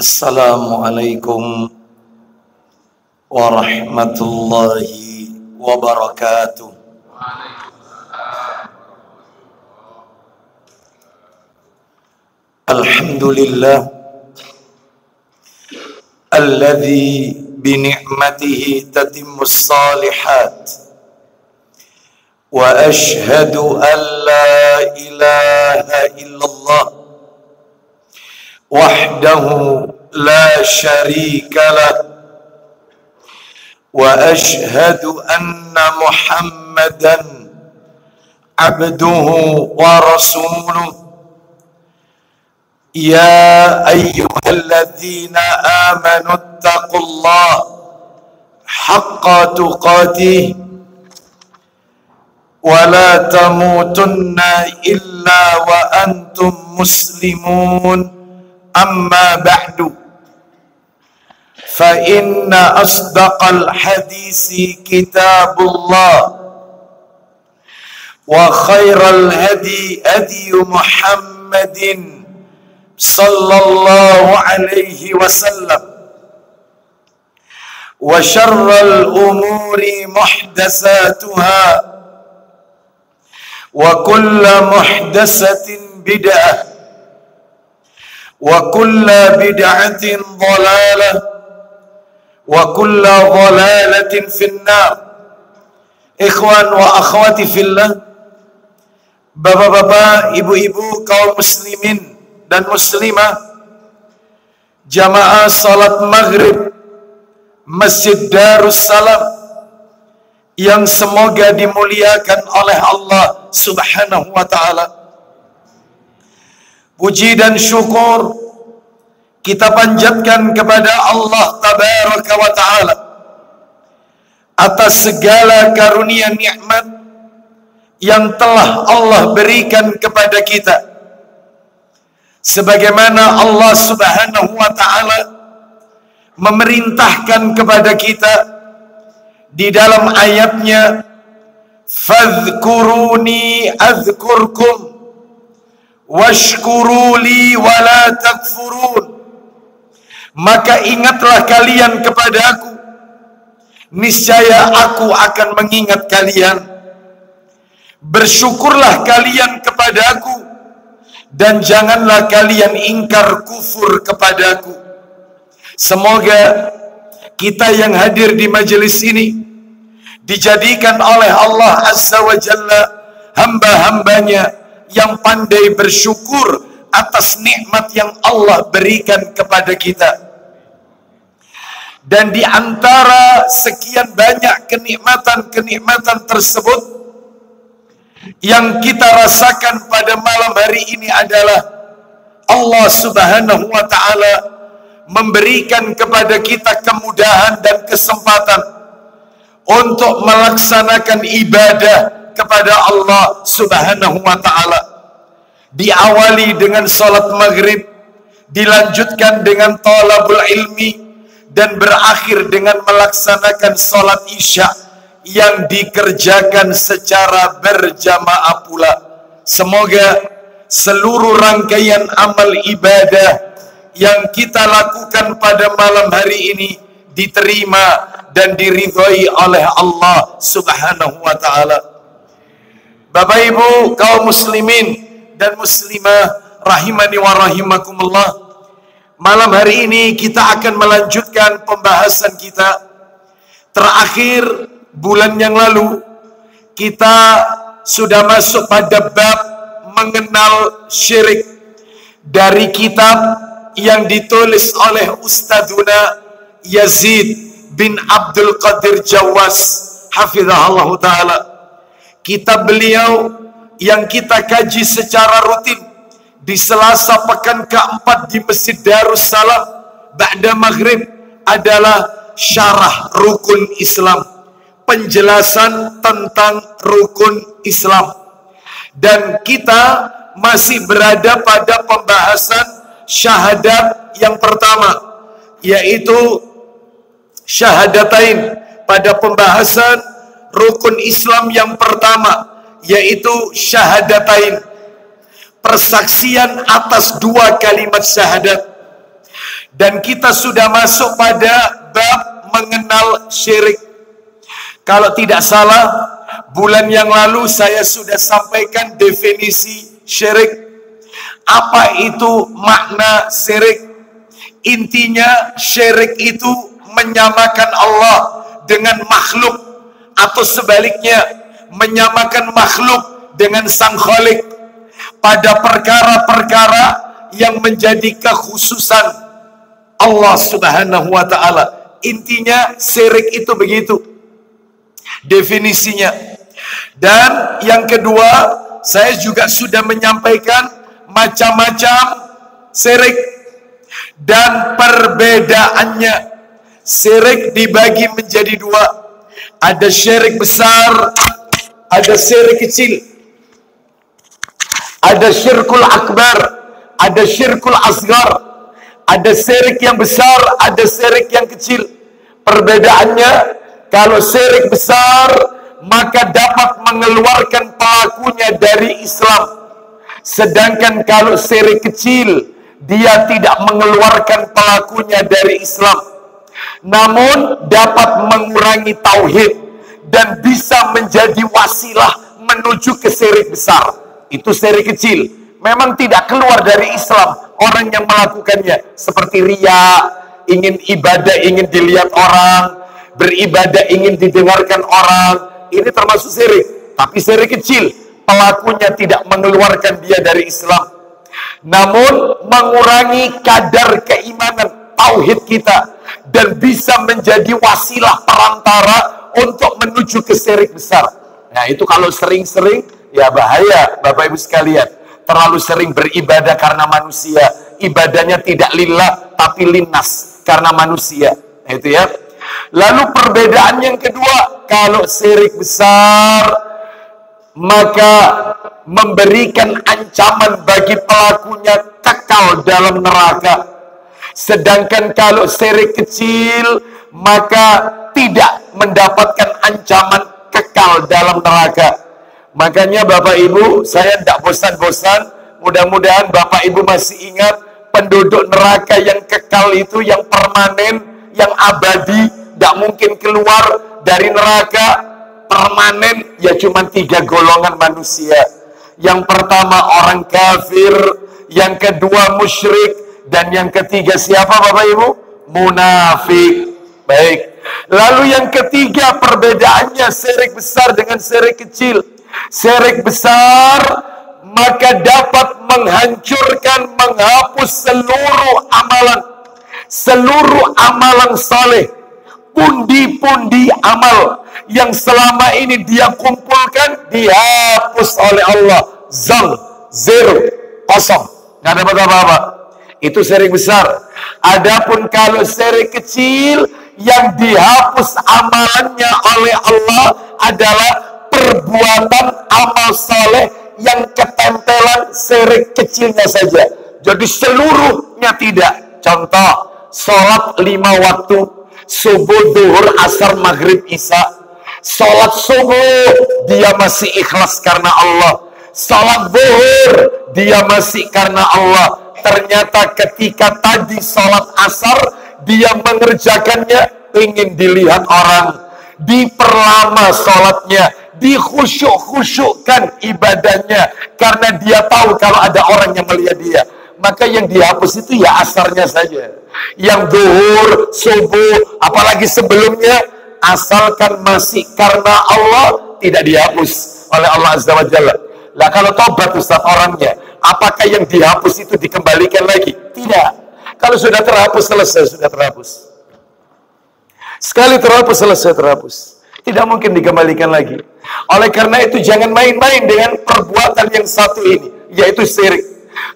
Assalamualaikum warahmatullahi wabarakatuh. Alhamdulillah alladzi bi ni'matihi tatimmus shalihat wa ashhadu an la ilaha illallah wahdahu la syarika lah wa ashhadu anna Muhammadan abduhu wa rasuluh. Ya ayyuhalladzina amanu ittaqullaha haqqa tuqatih wa la tamutunna illa wa antum muslimun. Amma ba'du, fa inna asdaqal hadisi kitabullah wa khairal hadi hadi Muhammadin sallallahu alaihi wasallam wa syarral umuri muhdatsatuha wa kullu muhdatsatin bid'ah wa kulla bid'atin dhalalah wa kulla dhalalatin finnar. Ikhwan wa akhwati fillah, bapak-bapak, ibu-ibu, kaum muslimin dan muslimah, jamaah salat maghrib Masjid Darussalam yang semoga dimuliakan oleh Allah Subhanahu wa ta'ala. Puji dan syukur kita panjatkan kepada Allah Tabaraka wa Ta'ala atas segala karunia nikmat yang telah Allah berikan kepada kita. Sebagaimana Allah Subhanahu wa Ta'ala memerintahkan kepada kita di dalam ayatnya, "Fadhkuruni azkurkum washkuruli wala takfurun." Maka ingatlah kalian kepada aku, niscaya aku akan mengingat kalian. Bersyukurlah kalian kepada aku, dan janganlah kalian ingkar kufur kepada aku. Semoga kita yang hadir di majelis ini dijadikan oleh Allah Azza wa Jalla hamba-hambanya yang pandai bersyukur atas nikmat yang Allah berikan kepada kita. Dan di antara sekian banyak kenikmatan-kenikmatan tersebut, yang kita rasakan pada malam hari ini adalah Allah Subhanahu wa ta'ala memberikan kepada kita kemudahan dan kesempatan untuk melaksanakan ibadah kepada Allah Subhanahu wa ta'ala. Diawali dengan salat maghrib, dilanjutkan dengan talabul ilmi, dan berakhir dengan melaksanakan salat isya yang dikerjakan secara berjamaah pula. Semoga seluruh rangkaian amal ibadah yang kita lakukan pada malam hari ini diterima dan diridhai oleh Allah Subhanahu wa ta'ala. Bapak ibu kaum muslimin dan muslimah rahimani wa rahimakumullah, malam hari ini kita akan melanjutkan pembahasan kita. Terakhir bulan yang lalu kita sudah masuk pada bab mengenal syirik dari kitab yang ditulis oleh Ustadzuna Yazid bin Abdul Qadir Jawas hafizahullah ta'ala. Kitab beliau yang kita kaji secara rutin di Selasa pekan keempat di Masjid Darussalam ba'da maghrib adalah syarah rukun Islam, penjelasan tentang rukun Islam. Dan kita masih berada pada pembahasan syahadat yang pertama, yaitu syahadatain. Pada pembahasan rukun Islam yang pertama, yaitu syahadatain, persaksian atas dua kalimat syahadat. Dan kita sudah masuk pada bab mengenal syirik. Kalau tidak salah, bulan yang lalu saya sudah sampaikan definisi syirik. Apa itu makna syirik? Intinya syirik itu menyamakan Allah dengan makhluk, atau sebaliknya menyamakan makhluk dengan Sang Khalik pada perkara-perkara yang menjadi kekhususan Allah Subhanahu wa ta'ala. Intinya syirik itu begitu definisinya. Dan yang kedua, saya juga sudah menyampaikan macam-macam syirik dan perbedaannya. Syirik dibagi menjadi dua. Ada syirik besar, ada syirik kecil. Ada syirkul akbar, ada syirkul asgar. Ada syirik yang besar, ada syirik yang kecil. Perbedaannya, kalau syirik besar maka dapat mengeluarkan pelakunya dari Islam. Sedangkan kalau syirik kecil, dia tidak mengeluarkan pelakunya dari Islam, namun dapat mengurangi tauhid dan bisa menjadi wasilah menuju ke syirik besar. Itu syirik kecil, memang tidak keluar dari Islam orang yang melakukannya, seperti riya, ingin ibadah ingin dilihat orang, beribadah ingin didengarkan orang. Ini termasuk syirik, tapi syirik kecil, pelakunya tidak mengeluarkan dia dari Islam, namun mengurangi kadar keimanan tauhid kita dan bisa menjadi wasilah perantara untuk menuju ke syirik besar. Nah, itu kalau sering-sering, ya bahaya Bapak Ibu sekalian. Terlalu sering beribadah karena manusia, ibadahnya tidak lillah tapi linnas karena manusia. Nah, itu ya. Lalu perbedaan yang kedua, kalau syirik besar maka memberikan ancaman bagi pelakunya kekal dalam neraka. Sedangkan kalau syirik kecil maka tidak mendapatkan ancaman kekal dalam neraka. Makanya Bapak Ibu, saya tidak bosan-bosan, mudah-mudahan Bapak Ibu masih ingat penduduk neraka yang kekal itu, yang permanen, yang abadi, tidak mungkin keluar dari neraka, permanen, ya cuma 3 golongan manusia. Yang pertama orang kafir, yang kedua musyrik, dan yang ketiga siapa Bapak Ibu? Munafik. Baik. Lalu yang ketiga perbedaannya syirik besar dengan syirik kecil. Syirik besar maka dapat menghancurkan, menghapus seluruh amalan saleh, pundi-pundi amal yang selama ini dia kumpulkan dihapus oleh Allah. Zero, kosong, nggak dapat apa-apa. Itu syirik besar. Adapun kalau syirik kecil, yang dihapus amalannya oleh Allah adalah perbuatan amal soleh yang ketempelan syirik kecilnya saja. Jadi seluruhnya tidak. Contoh, sholat 5 waktu, subuh, duhur, asar, maghrib, isya. Sholat subuh, dia masih ikhlas karena Allah. Sholat duhur, dia masih karena Allah. Ternyata ketika tadi sholat asar, dia mengerjakannya ingin dilihat orang, diperlama sholatnya, dikhusyuk-khusyukkan ibadahnya, karena dia tahu kalau ada orang yang melihat dia. Maka yang dihapus itu ya asarnya saja. Yang duhur, subuh, apalagi sebelumnya, asalkan masih karena Allah, tidak dihapus oleh Allah Azza wa Jalla. Lah kalau tobat Ustaz orangnya, apakah yang dihapus itu dikembalikan lagi? Tidak. Kalau sudah terhapus, selesai, sudah terhapus. Sekali terhapus, selesai terhapus. Tidak mungkin dikembalikan lagi. Oleh karena itu jangan main-main dengan perbuatan yang satu ini, yaitu syirik.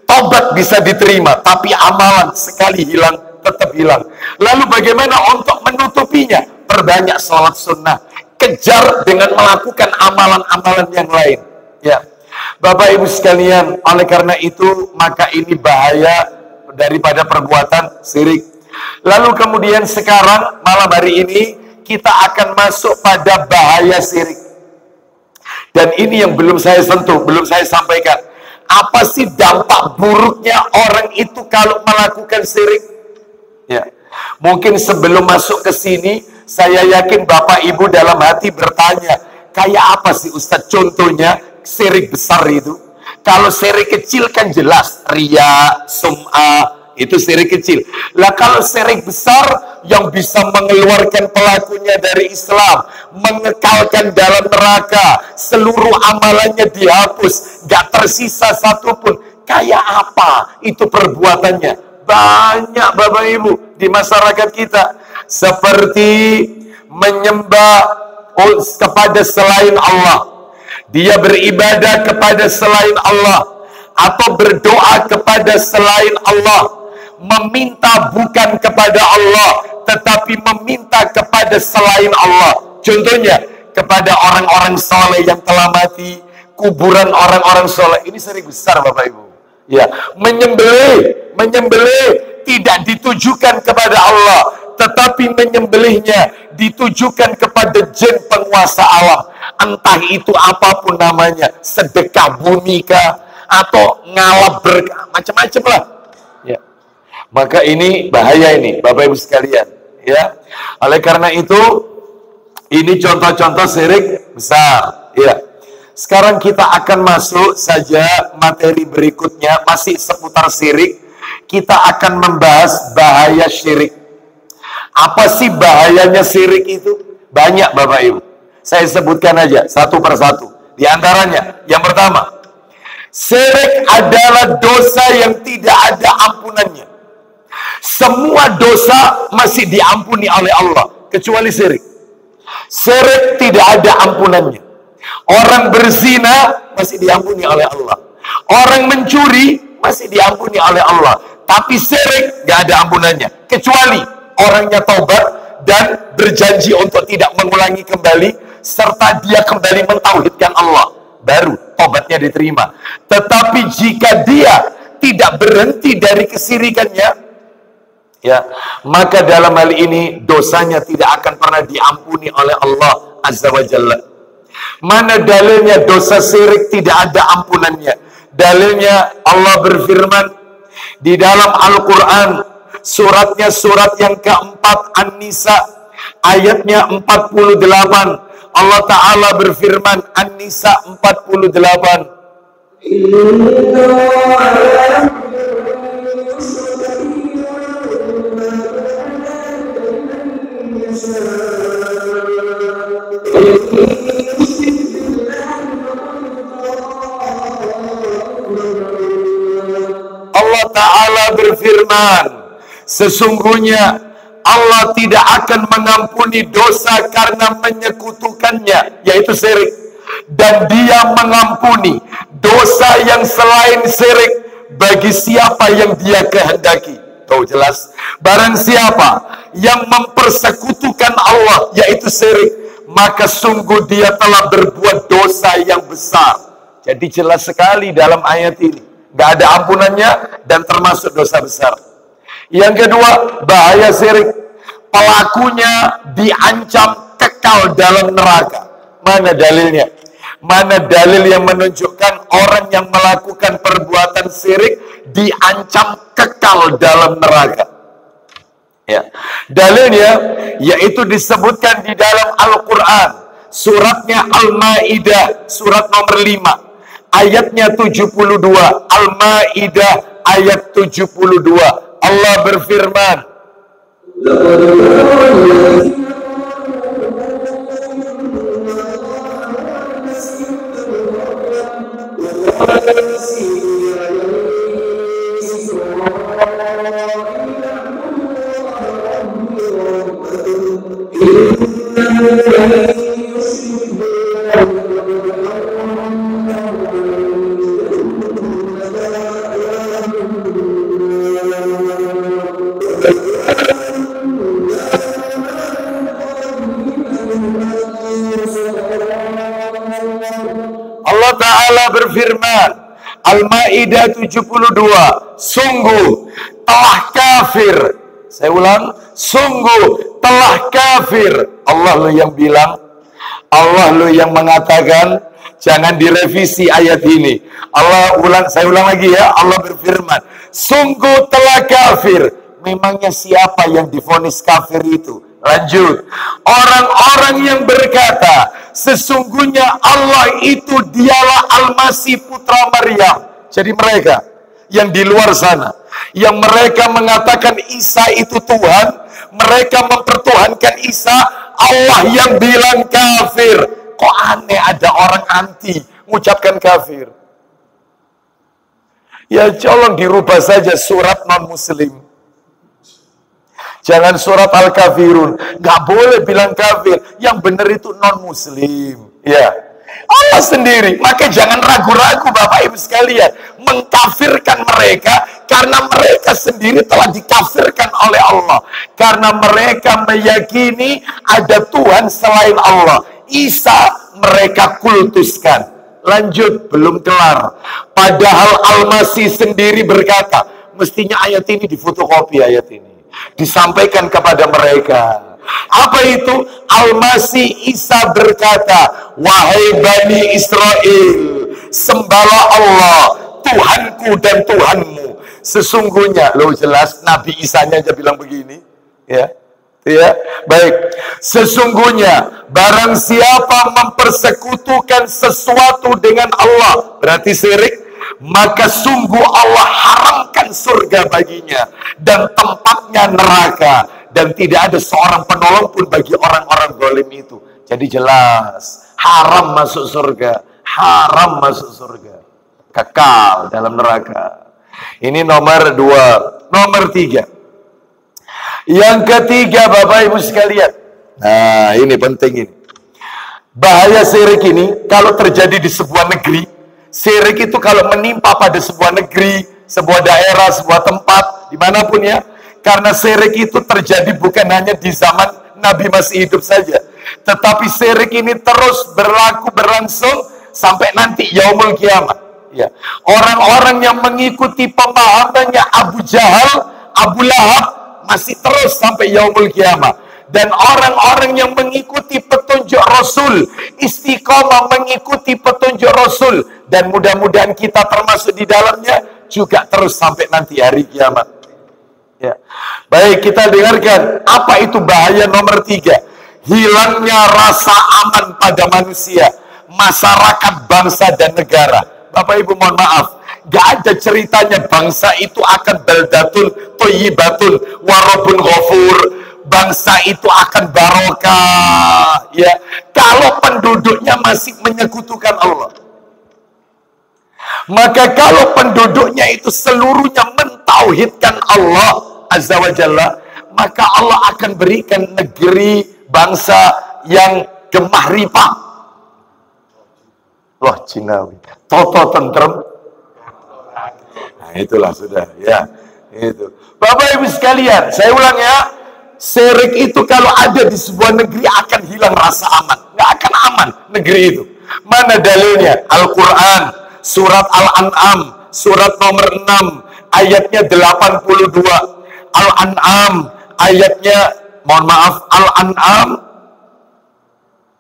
Tobat bisa diterima, tapi amalan sekali hilang, tetap hilang. Lalu bagaimana untuk menutupinya? Perbanyak sholat sunnah. Kejar dengan melakukan amalan-amalan yang lain. Ya, Bapak Ibu sekalian, oleh karena itu maka ini bahaya daripada perbuatan syirik. Lalu kemudian sekarang malam hari ini kita akan masuk pada bahaya syirik. Dan ini yang belum saya sentuh, belum saya sampaikan. Apa sih dampak buruknya orang itu kalau melakukan syirik? Mungkin sebelum masuk ke sini, saya yakin Bapak Ibu dalam hati bertanya, kayak apa sih Ustadz contohnya syirik besar itu? Kalau syirik kecil kan jelas, riya, sum'ah, itu syirik kecil. Lah kalau syirik besar yang bisa mengeluarkan pelakunya dari Islam, mengekalkan dalam neraka, seluruh amalannya dihapus, gak tersisa satupun. Kayak apa itu perbuatannya? Banyak Bapak Ibu di masyarakat kita. Seperti menyembah kepada selain Allah, dia beribadah kepada selain Allah, atau berdoa kepada selain Allah, meminta bukan kepada Allah tetapi meminta kepada selain Allah. Contohnya kepada orang-orang soleh yang telah mati, kuburan orang-orang soleh. Ini syirik besar Bapak Ibu. Ya, menyembelih tidak ditujukan kepada Allah, tetapi menyembelihnya ditujukan kepada jin penguasa alam. Entah itu apapun namanya, sedekah bumi kah, atau ngalap berkah, macam-macam lah. Ya. Maka ini bahaya ini, Bapak Ibu sekalian. Ya. Oleh karena itu, ini contoh-contoh syirik besar. Ya. Sekarang kita akan masuk saja materi berikutnya, masih seputar syirik. Kita akan membahas bahaya syirik. Apa sih bahayanya syirik itu? Banyak Bapak Ibu. Saya sebutkan aja satu persatu. Di antaranya, yang pertama, syirik adalah dosa yang tidak ada ampunannya. Semua dosa masih diampuni oleh Allah, kecuali syirik. Syirik tidak ada ampunannya. Orang berzina masih diampuni oleh Allah. Orang mencuri masih diampuni oleh Allah. Tapi syirik gak ada ampunannya, kecuali orangnya taubat dan berjanji untuk tidak mengulangi kembali, serta dia kembali mentauhidkan Allah, baru tobatnya diterima. Tetapi jika dia tidak berhenti dari kesyirikannya, ya, maka dalam hal ini dosanya tidak akan pernah diampuni oleh Allah Azza wa Jalla. Mana dalilnya dosa syirik tidak ada ampunannya? Dalilnya Allah berfirman di dalam Al-Quran, suratnya surat yang keempat An-Nisa, ayatnya 48. Allah Ta'ala berfirman, An-Nisa 48. Allah Ta'ala berfirman, sesungguhnya Allah tidak akan mengampuni dosa karena menyekutukannya, yaitu syirik. Dan dia mengampuni dosa yang selain syirik bagi siapa yang dia kehendaki. Tahu jelas, barang siapa yang mempersekutukan Allah, yaitu syirik, maka sungguh dia telah berbuat dosa yang besar. Jadi jelas sekali dalam ayat ini, gak ada ampunannya dan termasuk dosa besar. Yang kedua, bahaya syirik, pelakunya diancam kekal dalam neraka. Mana dalilnya? Mana dalil yang menunjukkan orang yang melakukan perbuatan syirik diancam kekal dalam neraka? Ya. Dalilnya yaitu disebutkan di dalam Al-Quran, suratnya Al-Ma'idah, surat nomor 5, ayatnya 72. Al-Ma'idah ayat 72. Allah berfirman, Allah Ta'ala berfirman, Al-Ma'idah 72, sungguh telah kafir. Saya ulang, sungguh telah kafir. Allah lu yang bilang, Allah lu yang mengatakan. Jangan direvisi ayat ini. Allah ulang, saya ulang lagi ya. Allah berfirman, sungguh telah kafir Memangnya siapa yang divonis kafir itu? Lanjut. Orang-orang yang berkata, sesungguhnya Allah itu dialah Al-Masih putra Maryam. Jadi mereka yang di luar sana, yang mereka mengatakan Isa itu Tuhan, mereka mempertuhankan Isa, Allah yang bilang kafir. Kok aneh ada orang anti mengucapkan kafir? Ya tolong dirubah saja surat non-muslim. Jangan surat Al-Kafirun. Nggak boleh bilang kafir. Yang benar itu non-muslim. Ya, Allah sendiri. Maka jangan ragu-ragu Bapak Ibu sekalian mengkafirkan mereka, karena mereka sendiri telah dikafirkan oleh Allah. Karena mereka meyakini ada Tuhan selain Allah. Isa mereka kultuskan. Lanjut, belum kelar. Padahal Al-Masih sendiri berkata, mestinya ayat ini difotokopi, ayat ini disampaikan kepada mereka. Apa itu? Al-Masih Isa berkata, wahai Bani Israel, sembahlah Allah, Tuhanku dan Tuhanmu. Sesungguhnya, lo jelas Nabi Isanya aja bilang begini, ya. Ya, baik. Sesungguhnya barang siapa mempersekutukan sesuatu dengan Allah, berarti syirik, maka sungguh Allah haramkan surga baginya dan tempatnya neraka, dan tidak ada seorang penolong pun bagi orang-orang zalim itu. Jadi jelas haram masuk surga, haram masuk surga, kekal dalam neraka. Ini nomor 2. Nomor 3. Yang ketiga Bapak Ibu sekalian, nah ini penting ini. Bahaya syirik ini kalau terjadi di sebuah negeri. Syirik itu kalau menimpa pada sebuah negeri, sebuah daerah, sebuah tempat, dimanapun ya. Karena syirik itu terjadi bukan hanya di zaman Nabi masih hidup saja, tetapi syirik ini terus berlangsung sampai nanti yaumul kiamat. Ya. Orang-orang yang mengikuti pemahamannya Abu Jahal, Abu Lahab masih terus sampai yaumul kiamat. Dan orang-orang yang mengikuti petunjuk Rasul, istiqomah mengikuti petunjuk Rasul, dan mudah-mudahan kita termasuk di dalamnya, juga terus sampai nanti hari kiamat. Ya. Baik, kita dengarkan apa itu bahaya nomor 3. Hilangnya rasa aman pada manusia, masyarakat, bangsa, dan negara. Bapak Ibu mohon maaf, gak ada ceritanya bangsa itu akan baldatun thayyibatun warabun ghafur. Bangsa itu akan barokah, ya, kalau penduduknya masih menyekutukan Allah. Maka kalau penduduknya itu seluruhnya mentauhidkan Allah Azza wa Jalla, maka Allah akan berikan negeri, bangsa yang gemah ripah. Wah, Cinawi, toto tentrem. Nah, itulah sudah, ya, itu. Bapak Ibu sekalian, saya ulang ya, syirik itu kalau ada di sebuah negeri akan hilang rasa aman, nggak akan aman negeri itu. Mana dalilnya? Al-Quran, surat Al-An'am, surat nomor 6, ayatnya 82. Al-An'am, ayatnya, mohon maaf, Al-An'am,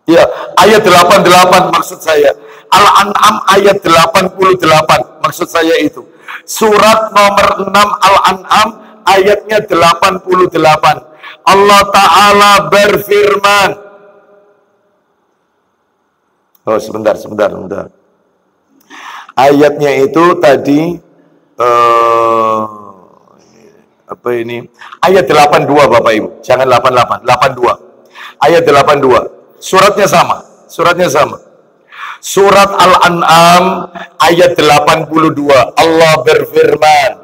ya, ayat 88 maksud saya. Al-An'am ayat 88 maksud saya itu. Surat nomor 6 Al-An'am ayatnya 88. Allah Ta'ala berfirman. Oh, sebentar. Ayatnya itu tadi apa ini? Ayat 82 Bapak Ibu. Jangan 88, 82. Ayat 82. Suratnya sama. Surat Al-An'am ayat 82. Allah berfirman.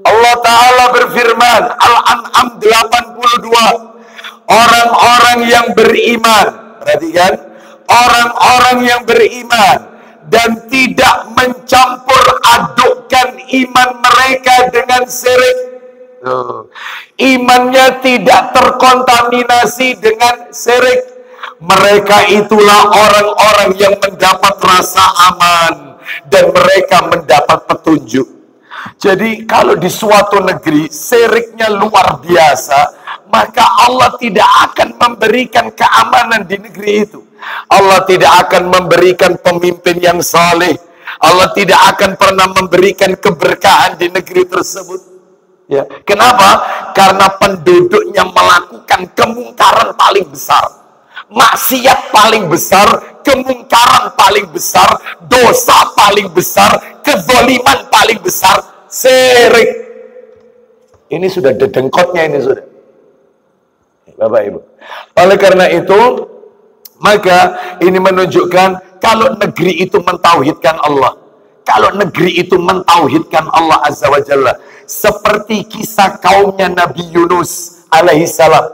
Allah Ta'ala berfirman, Al-An'am 82. Orang-orang yang beriman, perhatikan, orang-orang yang beriman dan tidak mencampur adukkan iman mereka dengan syirik. Imannya tidak terkontaminasi dengan syirik. Mereka itulah orang-orang yang mendapat rasa aman dan mereka mendapat petunjuk. Jadi kalau di suatu negeri syiriknya luar biasa, maka Allah tidak akan memberikan keamanan di negeri itu. Allah tidak akan memberikan pemimpin yang saleh. Allah tidak akan pernah memberikan keberkahan di negeri tersebut. Ya, kenapa? Karena penduduknya melakukan kemungkaran paling besar, maksiat paling besar, kemungkaran paling besar, dosa paling besar, kezaliman paling besar, syirik. Ini sudah dedengkotnya ini sudah. Bapak Ibu. Oleh karena itu, maka ini menunjukkan kalau negeri itu mentauhidkan Allah, kalau negeri itu mentauhidkan Allah Azza wa Jalla, seperti kisah kaumnya Nabi Yunus alaihissalam.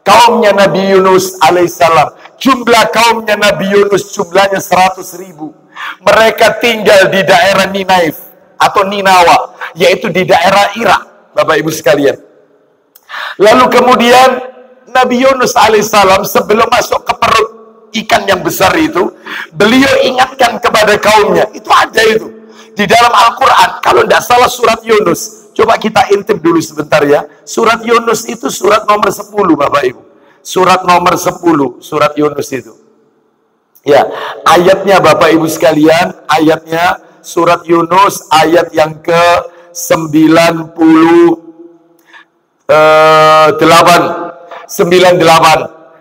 Kaumnya Nabi Yunus alaihissalam, jumlah kaumnya Nabi Yunus jumlahnya 100.000. Mereka tinggal di daerah Ninaif atau Ninawa, yaitu di daerah Irak, Bapak Ibu sekalian. Lalu kemudian Nabi Yunus alaihissalam sebelum masuk ke perut ikan yang besar itu, beliau ingatkan kepada kaumnya. Itu ada itu di dalam Al-Quran. Kalau tidak salah surat Yunus. Coba kita intip dulu sebentar ya. Surat Yunus itu surat nomor 10 Bapak Ibu. Surat nomor 10, surat Yunus itu. Ya, ayatnya Bapak Ibu sekalian, ayatnya surat Yunus ayat yang ke 98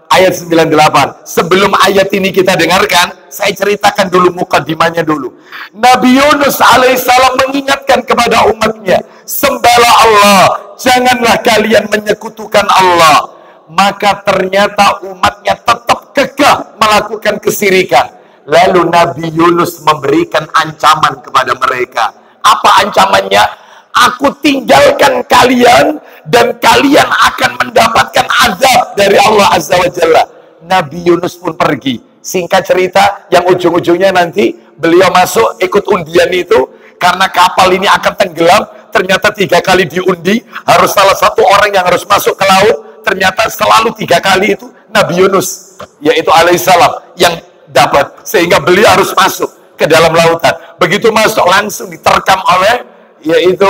ayat 98. Sebelum ayat ini kita dengarkan, saya ceritakan dulu mukadimahnya dulu. Nabi Yunus alaihissalam mengingatkan kepada umatnya, sembahlah Allah, janganlah kalian menyekutukan Allah. Maka ternyata umatnya tetap kekeh melakukan kesirikan. Lalu Nabi Yunus memberikan ancaman kepada mereka. Apa ancamannya? Aku tinggalkan kalian dan kalian akan mendapatkan azab dari Allah Azza wa Jalla. Nabi Yunus pun pergi. Singkat cerita, yang ujung-ujungnya nanti beliau masuk ikut undian itu, karena kapal ini akan tenggelam. Ternyata 3 kali diundi, harus salah satu orang yang harus masuk ke laut. Ternyata selalu 3 kali itu Nabi Yunus, yaitu alaihissalam, yang dapat. Sehingga beliau harus masuk ke dalam lautan. Begitu masuk langsung diterkam oleh yaitu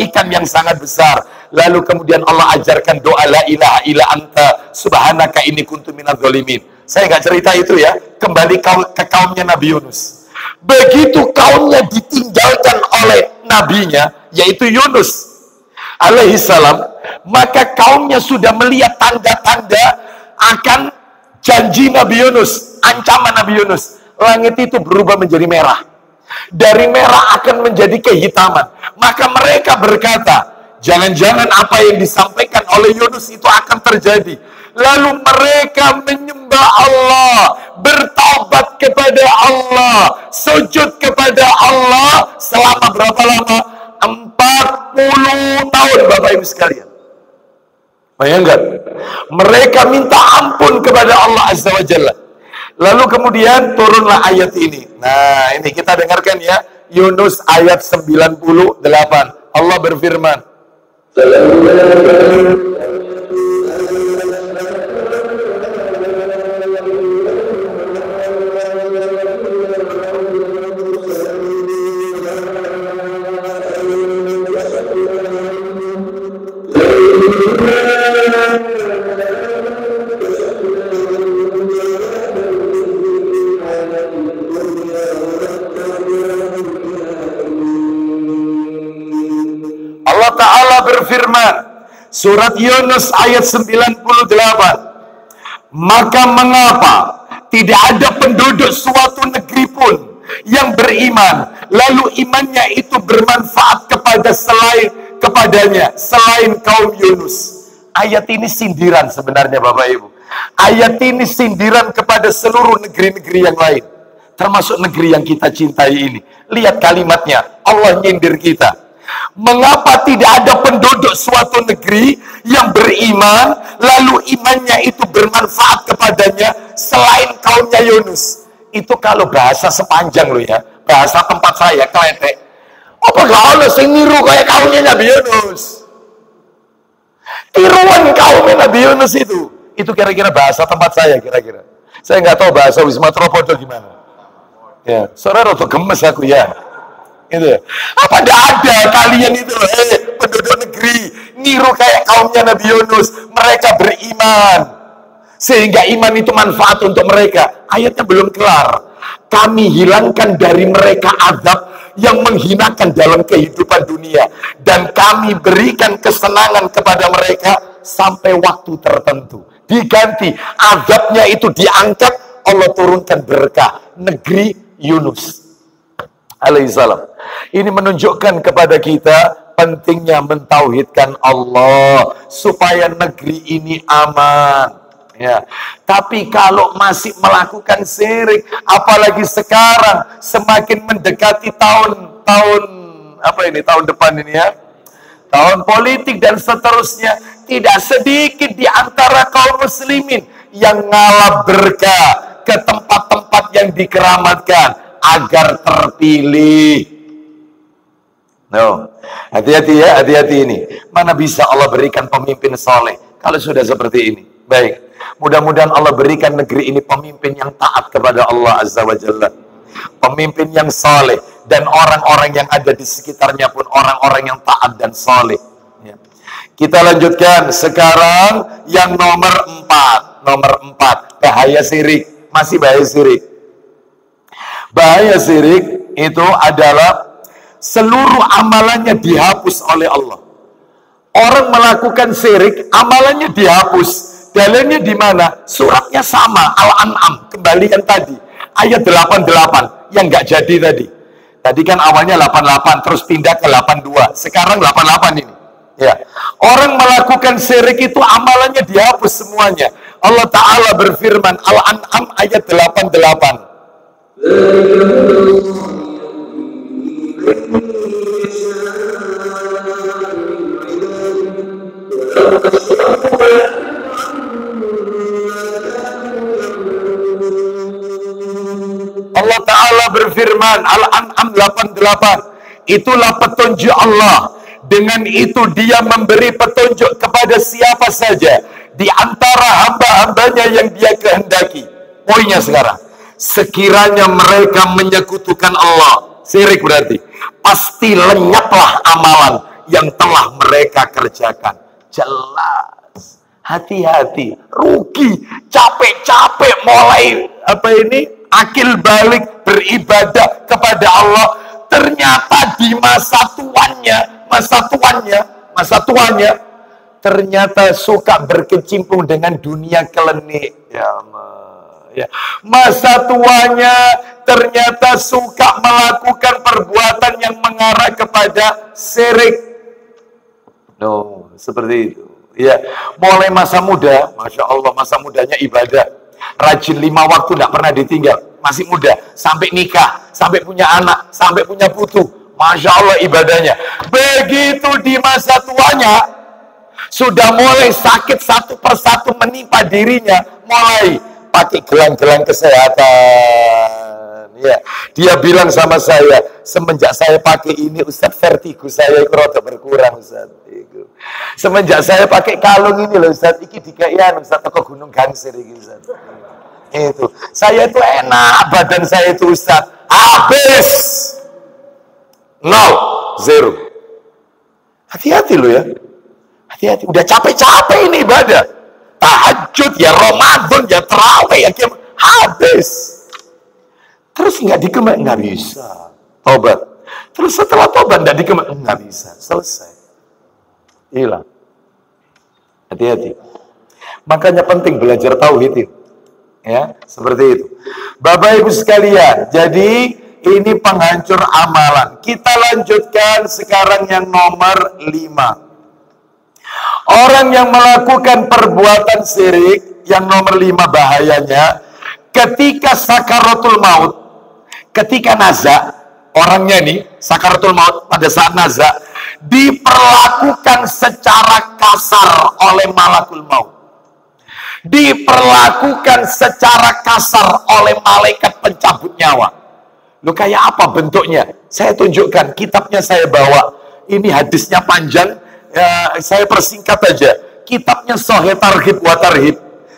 ikan yang sangat besar. Lalu kemudian Allah ajarkan doa la ilaha illa anta subhanaka inni kuntu minadz dzalimin. Saya nggak cerita itu ya. Kembali ke kaumnya Nabi Yunus. Begitu kaumnya ditinggalkan oleh nabinya, yaitu Yunus alaihissalam, maka kaumnya sudah melihat tanda-tanda akan janji Nabi Yunus, ancaman Nabi Yunus. Langit itu berubah menjadi merah. Dari merah akan menjadi kehitaman. Maka mereka berkata, jangan-jangan apa yang disampaikan oleh Yunus itu akan terjadi. Lalu mereka menyembah Allah, bertaubat kepada Allah, sujud kepada Allah selama berapa lama? 40 tahun Bapak Ibu sekalian. Bayangkan, mereka minta ampun kepada Allah Azza wa Jalla. Lalu kemudian turunlah ayat ini. Nah, ini kita dengarkan ya. Yunus ayat 98. Allah berfirman. Ta'ala berfirman, surat Yunus ayat 98, maka mengapa tidak ada penduduk suatu negeri pun yang beriman, lalu imannya itu bermanfaat kepadanya selain kaum Yunus. Ayat ini sindiran sebenarnya Bapak Ibu. Ayat ini sindiran kepada seluruh negeri-negeri yang lain, termasuk negeri yang kita cintai ini. Lihat kalimatnya, Allah nyindir kita. Mengapa tidak ada penduduk suatu negeri yang beriman, lalu imannya itu bermanfaat kepadanya selain kaumnya Yunus? Itu kalau bahasa sepanjang loh ya, bahasa tempat saya, kletek. Apa gak ada yang niru kayak kaumnya Nabi Yunus? Tiruan kaumnya Nabi Yunus itu kira-kira bahasa tempat saya kira-kira. Saya nggak tahu bahasa Wisma Tropodo gimana. Ya, saudara tuh gemes aku ya. Gitu. Apa tidak ada kalian itu, penduduk negeri, niru kayak kaumnya Nabi Yunus, mereka beriman, sehingga iman itu manfaat untuk mereka. Ayatnya belum kelar. Kami hilangkan dari mereka azab yang menghinakan dalam kehidupan dunia, dan kami berikan kesenangan kepada mereka sampai waktu tertentu. Diganti, azabnya itu diangkat, Allah turunkan berkah. Negeri Yunus alaihissalam. Ini menunjukkan kepada kita pentingnya mentauhidkan Allah supaya negeri ini aman. Ya, tapi kalau masih melakukan syirik, apalagi sekarang semakin mendekati tahun depan ini ya, tahun politik dan seterusnya, tidak sedikit di antara kaum muslimin yang ngalah berkah ke tempat-tempat yang dikeramatkan agar terpilih. No, hati-hati ya, hati-hati ini. Mana bisa Allah berikan pemimpin soleh kalau sudah seperti ini. Baik. Mudah-mudahan Allah berikan negeri ini pemimpin yang taat kepada Allah Azza wa Jalla, pemimpin yang soleh, dan orang-orang yang ada di sekitarnya pun orang-orang yang taat dan soleh. Ya. Kita lanjutkan sekarang yang nomor 4, bahaya syirik. Masih bahaya syirik. Bahaya syirik itu adalah seluruh amalannya dihapus oleh Allah. Orang melakukan syirik, amalannya dihapus. Dalilnya di mana? Suratnya sama, Al-An'am, kembalikan tadi. Ayat 88, yang nggak jadi tadi. Tadi kan awalnya 88, terus pindah ke 82. Sekarang 88 ini. Ya. Orang melakukan syirik itu amalannya dihapus semuanya. Allah Ta'ala berfirman, Al-An'am ayat 88. Allah Ta'ala berfirman, Al-An'am 88, itulah petunjuk Allah. Dengan itu dia memberi petunjuk kepada siapa saja di antara hamba-hambanya yang dia kehendaki. Poinnya sekarang, sekiranya mereka menyekutukan Allah, syirik berarti, pasti lenyaplah amalan yang telah mereka kerjakan. Jelas, hati-hati, rugi, capek-capek mulai akil balik beribadah kepada Allah, ternyata di masa tuanya ternyata suka berkecimpung dengan dunia kelenik. Ya Allah, ya. Masa tuanya ternyata suka melakukan perbuatan yang mengarah kepada syirik. No, seperti itu. Ya, mulai masa muda, Masya Allah, masa mudanya ibadah, rajin 5 waktu, tidak pernah ditinggal, masih muda, sampai nikah, sampai punya anak, sampai punya putu, Masya Allah ibadahnya. Begitu di masa tuanya, sudah mulai sakit satu persatu menimpa dirinya, mulai pakai gelang-gelang kesehatan. Ya, dia bilang sama saya, semenjak saya pakai ini, Ustaz, vertigo saya itu rada berkurang, Ustaz. Semenjak saya pakai kalung ini loh, Ustaz, iki dikaian, Ustaz, toko Gunung Gangsir iki, Ustaz. Itu, saya itu enak, badan saya itu, Ustaz, habis 0, 0. Hati-hati lo ya, hati-hati. Udah capek-capek ini ibadah, tahajud ya, Ramadan ya, terawih ya, habis. Terus nggak dikemak, nggak bisa. Tobat. Terus setelah tobat nggak dikemak, nggak bisa. Selesai. Hilang. Hati-hati. Makanya penting belajar tauhid itu. Ya, seperti itu. Bapak Ibu sekalian, jadi ini penghancur amalan. Kita lanjutkan sekarang yang nomor 5. Orang yang melakukan perbuatan syirik, yang nomor 5 bahayanya, ketika sakaratul maut, ketika nazak, orangnya nih, sakaratul maut pada saat nazak, diperlakukan secara kasar oleh malakul maut. Diperlakukan secara kasar oleh malaikat pencabut nyawa. Loh, kayak apa bentuknya? Saya tunjukkan, kitabnya saya bawa. Ini hadisnya panjang, ya, saya persingkat aja. Kitabnya Sahih Targhib wa Tarhib.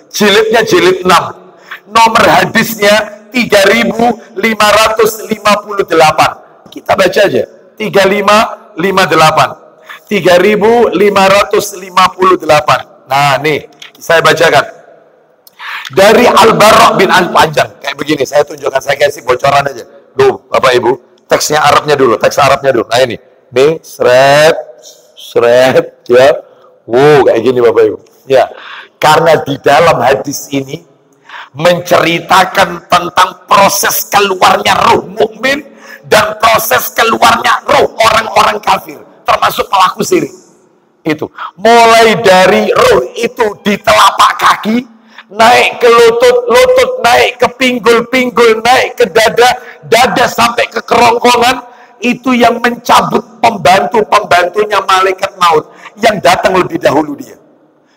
Jilidnya jilid 6. Nomor hadisnya 3558. Kita baca aja. 3558. 3558. Nah, nih, saya bacakan. Dari Al-Bara' bin Al-Panjang. Kayak begini, saya tunjukkan, saya kasih bocoran aja. Duh, Bapak Ibu, teksnya Arabnya dulu, teks Arabnya dulu. Nah ini, nih, seret, ya. Wow, kayak gini Bapak Ibu. Ya, karena di dalam hadis ini menceritakan tentang proses keluarnya ruh mukmin dan proses keluarnya ruh orang-orang kafir, termasuk pelaku syirik. Itu mulai dari ruh itu di telapak kaki, naik ke lutut, lutut naik ke pinggul, pinggul naik ke dada, dada sampai ke kerongkongan. Itu yang mencabut pembantu-pembantunya malaikat maut yang datang lebih dahulu.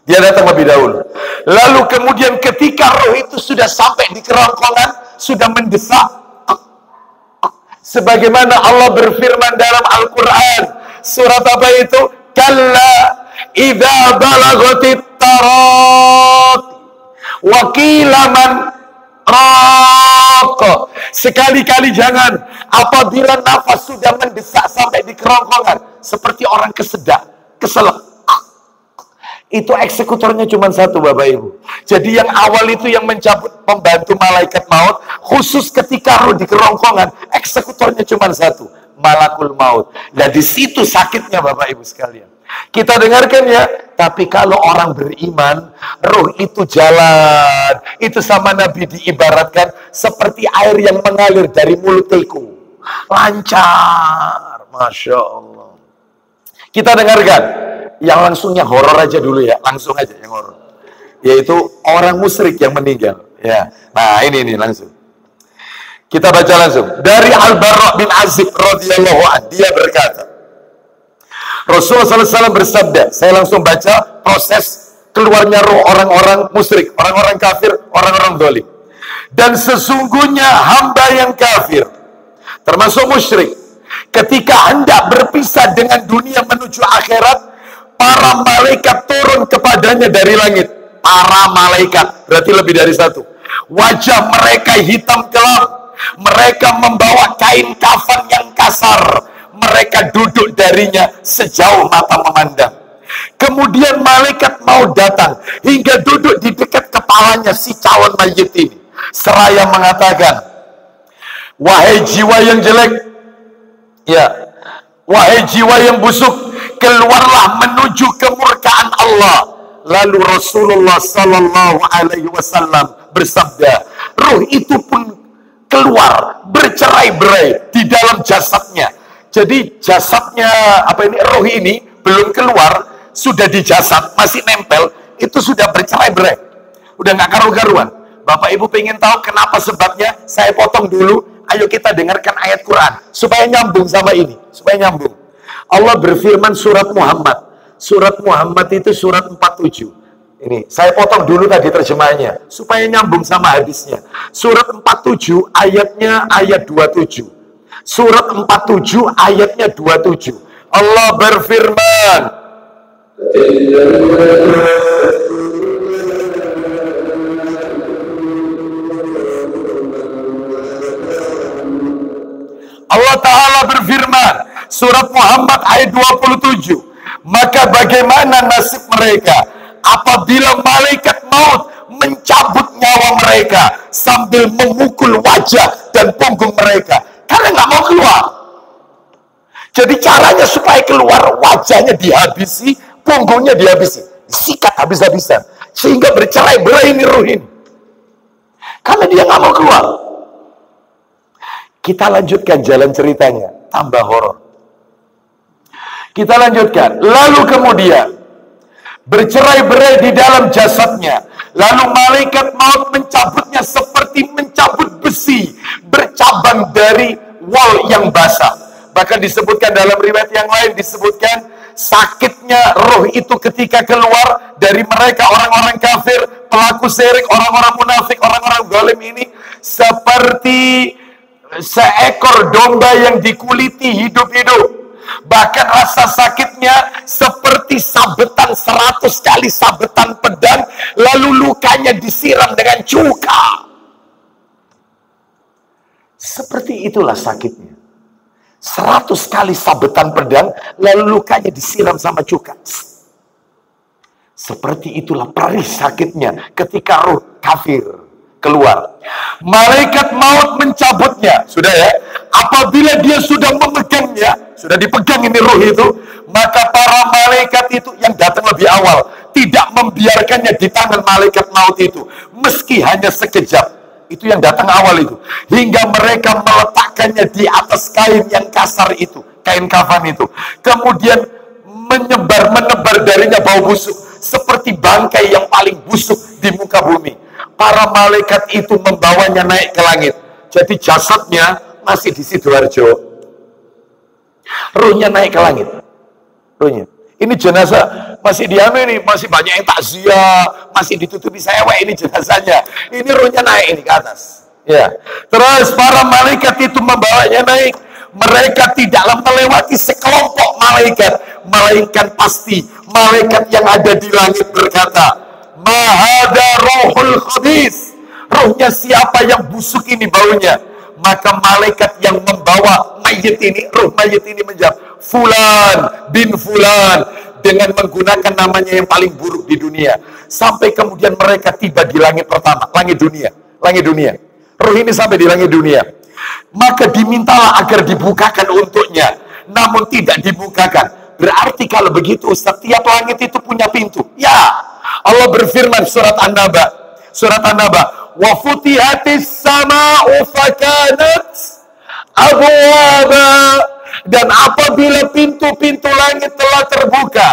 Dia datang lebih dahulu. Lalu kemudian ketika roh itu sudah sampai di kerongkongan, sudah mendesak, sebagaimana Allah berfirman dalam Al-Quran, surat apa itu? Kalla idza balaghatit tarat wa qila man raq. Sekali-kali jangan, apabila nafas sudah mendesak sampai di kerongkongan, seperti orang kesedak, keselak. Itu eksekutornya cuma satu Bapak Ibu. Jadi yang awal itu yang mencabut pembantu malaikat maut, khusus ketika roh di kerongkongan, eksekutornya cuma satu, malakul maut. Nah di situ sakitnya Bapak Ibu sekalian. Kita dengarkan ya, tapi kalau orang beriman, roh itu jalan. Itu sama Nabi diibaratkan seperti air yang mengalir dari mulut tikus. Lancar, Masya Allah. Kita dengarkan. Yang langsungnya horor aja dulu ya, langsung aja yang horor. Yaitu orang musyrik yang meninggal. Ya, nah ini langsung. Kita baca langsung. Dari Al-Bara' bin Azib radhiyallahu anhu, dia berkata, Rasulullah SAW bersabda, saya langsung baca proses keluarnya roh orang-orang musyrik, orang-orang kafir, orang-orang zalim. Dan sesungguhnya hamba yang kafir, termasuk musyrik, ketika hendak berpisah dengan dunia menuju akhirat, para malaikat turun kepadanya dari langit. Para malaikat, berarti lebih dari satu. Wajah mereka hitam kelam. Mereka membawa kain kafan yang kasar. Mereka duduk darinya sejauh mata memandang. Kemudian malaikat mau datang hingga duduk di dekat kepalanya si calon mayit ini, seraya mengatakan, wahai jiwa yang jelek, ya, wahai jiwa yang busuk, keluarlah menuju kemurkaan Allah. Lalu Rasulullah Sallallahu Alaihi Wasallam bersabda, ruh itu pun keluar bercerai-berai di dalam jasadnya. Jadi jasadnya roh ini belum keluar, sudah di jasad masih nempel, itu sudah bercerai-berai, udah nggak karu-karuan. Bapak Ibu pengen tahu kenapa sebabnya? Saya potong dulu. Ayo kita dengarkan ayat Quran supaya nyambung sama ini, supaya nyambung. Allah berfirman surat Muhammad. Surat Muhammad itu surat 47. Ini saya potong dulu tadi terjemahnya supaya nyambung sama hadisnya. Surat 47 ayatnya ayat 27. Surat 47 ayatnya 27. Allah berfirman, Allah Ta'ala berfirman, surat Muhammad ayat 27, maka bagaimana nasib mereka apabila malaikat maut mencabut nyawa mereka sambil memukul wajah dan punggung mereka, karena nggak mau keluar. Jadi caranya supaya keluar, wajahnya dihabisi, punggungnya dihabisi, sikat habis-habisan, sehingga bercerai-berai ini ruh ini, karena dia nggak mau keluar. Kita lanjutkan jalan ceritanya, tambah horor. Kita lanjutkan. Lalu kemudian bercerai-berai di dalam jasadnya. Lalu malaikat maut mencabutnya seperti mencabut besi bercabang dari wol yang basah. Bahkan disebutkan dalam riwayat yang lain, disebutkan sakitnya roh itu ketika keluar dari mereka orang-orang kafir, pelaku syirik, orang-orang munafik, orang-orang zalim ini seperti seekor domba yang dikuliti hidup-hidup. Bahkan rasa sakitnya seperti sabetan 100 kali sabetan pedang, lalu lukanya disiram dengan cuka. Seperti itulah sakitnya. 100 kali sabetan pedang, lalu lukanya disiram sama cuka. Seperti itulah perih sakitnya ketika roh kafir keluar. Malaikat maut mencabutnya. Sudah ya? Apabila dia sudah memegangnya, sudah dipegang ini roh itu, maka para malaikat itu yang datang lebih awal tidak membiarkannya di tangan malaikat maut itu, meski hanya sekejap. Itu yang datang awal itu, hingga mereka meletakkannya di atas kain yang kasar itu, kain kafan itu. Kemudian menebar darinya bau busuk seperti bangkai yang paling busuk di muka bumi. Para malaikat itu membawanya naik ke langit. Jadi jasadnya masih di Sidoarjo, ruhnya naik ke langit. Ruhnya ini jenazah masih diambil ini, masih banyak yang takziah, masih ditutupi sewek ini jenazahnya. Ini ruhnya naik ini ke atas. Ya. Terus para malaikat itu membawanya naik. Mereka tidaklah melewati sekelompok malaikat, melainkan pasti malaikat yang ada di langit berkata, "Mahada rohul khabis." Rohnya siapa yang busuk ini baunya? Maka malaikat yang membawa mayit ini, roh mayit ini menjawab, "Fulan bin Fulan," dengan menggunakan namanya yang paling buruk di dunia. Sampai kemudian mereka tiba di langit pertama, langit dunia. Roh ini sampai di langit dunia. Maka dimintalah agar dibukakan untuknya, namun tidak dibukakan. Berarti kalau begitu setiap langit itu punya pintu. Ya, Allah berfirman surat An-Naba, "Wa futihatis sama'u fakanat abwaba." Dan apabila pintu-pintu langit telah terbuka,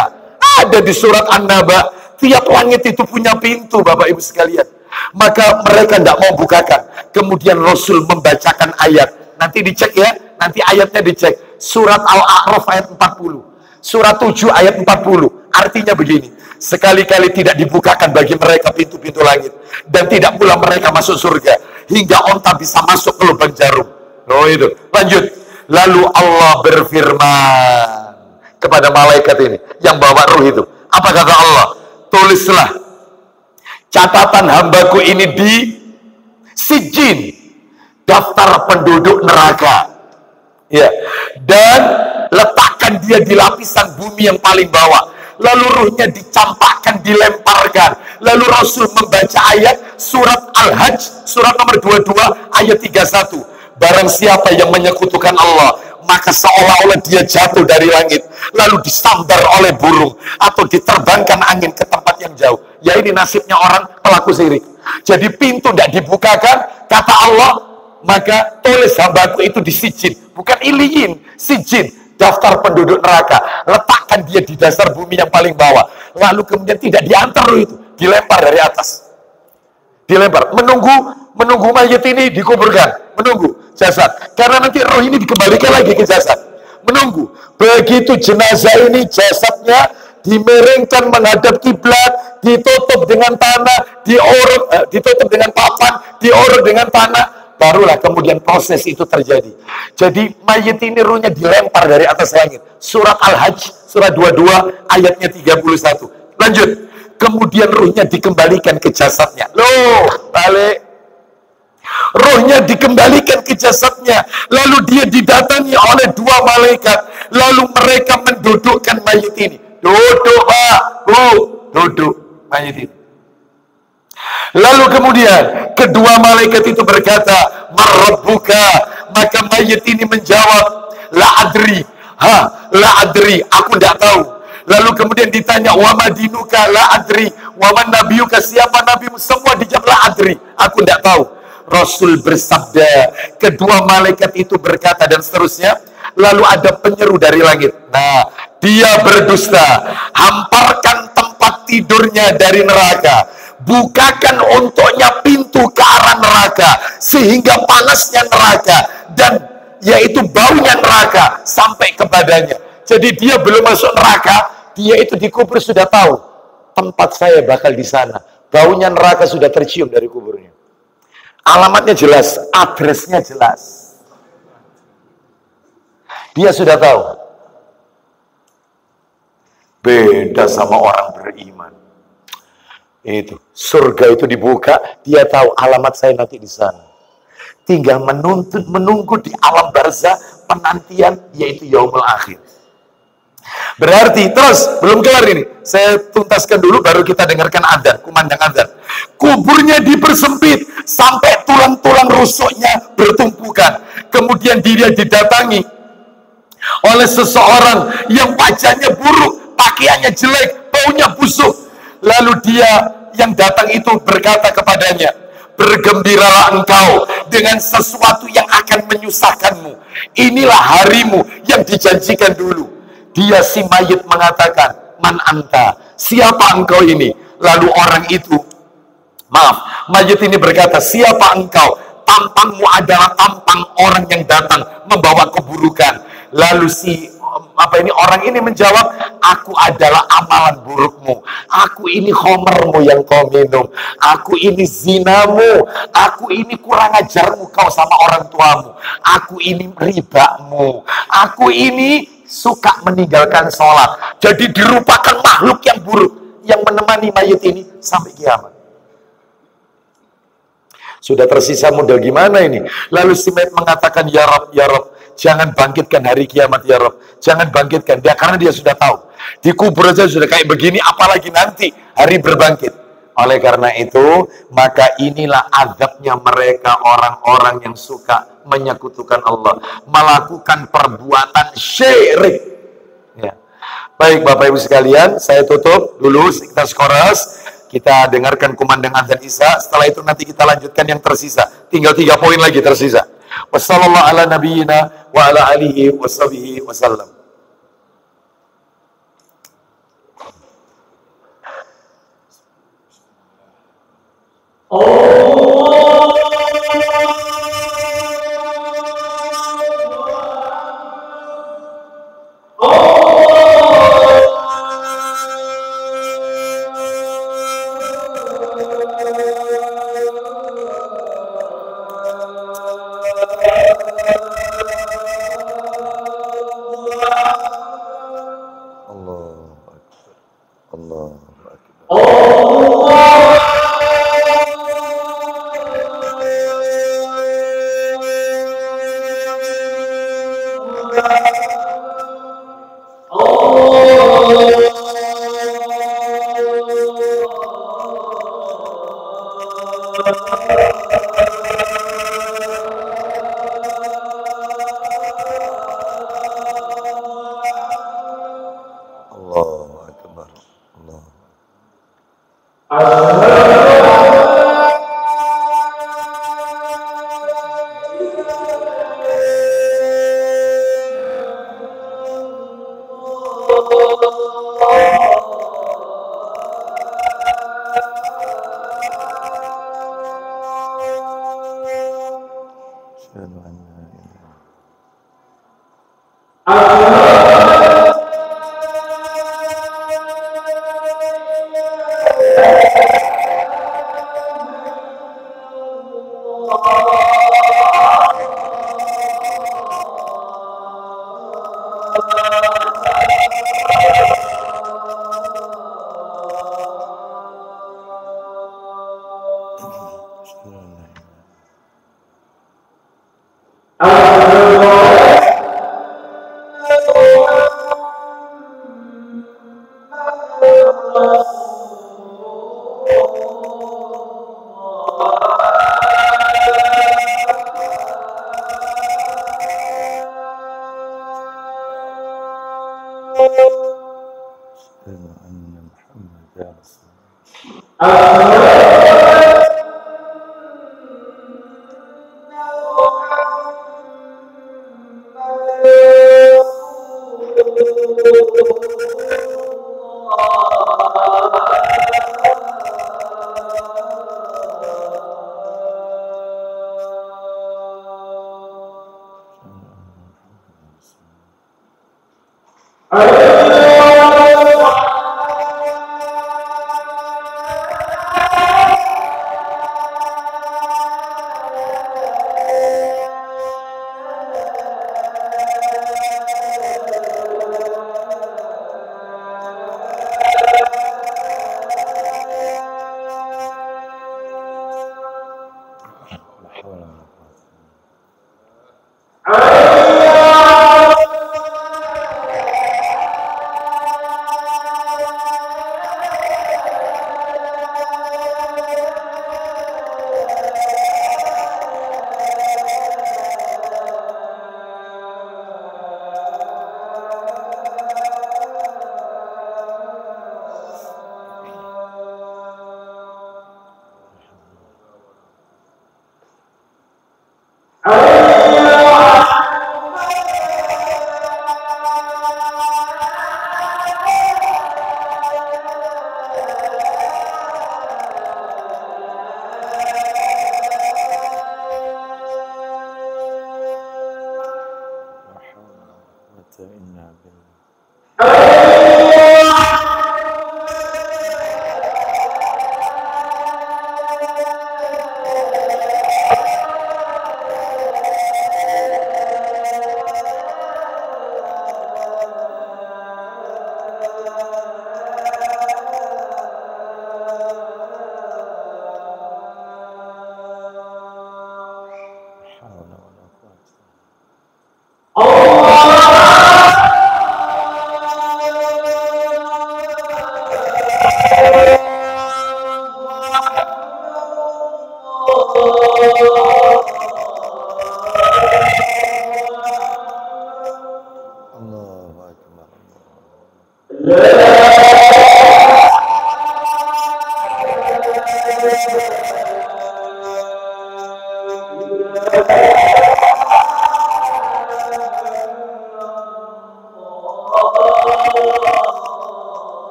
ada di surat An-Naba, tiap langit itu punya pintu, Bapak Ibu sekalian. Maka mereka tidak mau bukakan. Kemudian Rasul membacakan ayat. Nanti dicek ya, nanti ayatnya dicek. Surat Al-A'raf ayat 40. Surat 7 ayat 40. Artinya begini, sekali-kali tidak dibukakan bagi mereka pintu-pintu langit. Dan tidak pula mereka masuk surga, hingga onta bisa masuk ke lubang jarum. Oh itu, lanjut. Lalu Allah berfirman kepada malaikat ini yang bawa ruh itu. Apa kata Allah? "Tulislah catatan hambaku ini di sijin, daftar penduduk neraka. Ya, dan letakkan dia di lapisan bumi yang paling bawah." Lalu ruhnya dicampakkan, dilemparkan. Lalu Rasul membaca ayat surat Al-Hajj, surat nomor 22 ayat 31. Barang siapa yang menyekutukan Allah, maka seolah-olah dia jatuh dari langit, lalu disambar oleh burung, atau diterbangkan angin ke tempat yang jauh. Ya, ini nasibnya orang pelaku syirik. Jadi pintu tidak dibukakan, kata Allah, maka tulis hambaku itu di sijin, bukan iliyin, sijin, daftar penduduk neraka. Letakkan dia di dasar bumi yang paling bawah. Lalu kemudian tidak diantar itu, dilempar dari atas. Dilempar, menunggu mayat ini dikuburkan, menunggu jasad, karena nanti roh ini dikembalikan lagi ke jasad. Menunggu, begitu jenazah ini jasadnya dimiringkan menghadap kiblat, ditutup dengan tanah, ditutup dengan papan, diurut dengan tanah, barulah kemudian proses itu terjadi. Jadi mayat ini rohnya dilempar dari atas langit. Surat Al-Hajj, surat 22 ayatnya 31. Lanjut. Kemudian ruhnya dikembalikan ke jasadnya. Loh, balik. Ruhnya dikembalikan ke jasadnya. Lalu dia didatangi oleh dua malaikat. Lalu mereka mendudukkan mayit ini. Duduk, Pak. Duduk mayit ini. Lalu kemudian kedua malaikat itu berkata, "Marabbuka." Maka mayit ini menjawab, "La adri." La adri, aku tidak tahu. Lalu kemudian ditanya, "Wa madinuka?" La adri. "Wa man nabiyuka?" Siapa nabimu? Semua dijawab, "La adri." Aku tidak tahu. Rasul bersabda, kedua malaikat itu berkata, dan seterusnya. Lalu ada penyeru dari langit. Nah, dia berdusta. Hamparkan tempat tidurnya dari neraka. Bukakan untuknya pintu ke arah neraka, sehingga panasnya neraka dan yaitu baunya neraka sampai ke badannya. Jadi dia belum masuk neraka, dia itu dikubur sudah tahu tempat saya bakal di sana. Baunya neraka sudah tercium dari kuburnya. Alamatnya jelas, adresnya jelas. Dia sudah tahu. Beda sama orang beriman. Itu surga itu dibuka, dia tahu alamat saya nanti di sana. Tinggal menunggu di alam barzah, penantian, yaitu yaumul akhir. Berarti, terus, belum kelar ini. Saya tuntaskan dulu, baru kita dengarkan adzan, kumandang adzan. Kuburnya dipersempit, sampai tulang-tulang rusuknya bertumpukan. Kemudian dia didatangi oleh seseorang yang wajahnya buruk, pakaiannya jelek, baunya busuk. Lalu dia yang datang itu berkata kepadanya, bergembiralah engkau dengan sesuatu yang akan menyusahkanmu. Inilah harimu yang dijanjikan dulu. Dia si mayit mengatakan, man anta, siapa engkau ini? Lalu orang itu, mayit ini berkata, siapa engkau? Tampangmu adalah tampang orang yang datang membawa keburukan. Lalu orang ini menjawab, aku adalah amalan burukmu, aku ini khomermu yang kau minum, aku ini zinamu, aku ini kurang ajarmu kau sama orang tuamu, aku ini ribamu, aku ini suka meninggalkan sholat. Jadi dirupakan makhluk yang buruk yang menemani mayit ini sampai kiamat. Sudah tersisa model gimana ini? Lalu si mayit mengatakan, ya Rob, jangan bangkitkan hari kiamat, ya Rob, jangan bangkitkan dia, karena dia sudah tahu dikubur aja sudah kayak begini, apalagi nanti hari berbangkit. Oleh karena itu, maka inilah azabnya mereka orang-orang yang suka menyekutukan Allah, melakukan perbuatan syirik. Ya. Baik Bapak Ibu sekalian, saya tutup dulu kita skoras, kita dengarkan kumandang adzan Isya. Setelah itu nanti kita lanjutkan yang tersisa. Tinggal 3 poin lagi tersisa. Wassallallahu ala nabiyyina wa ala alihi washabihi wasallam.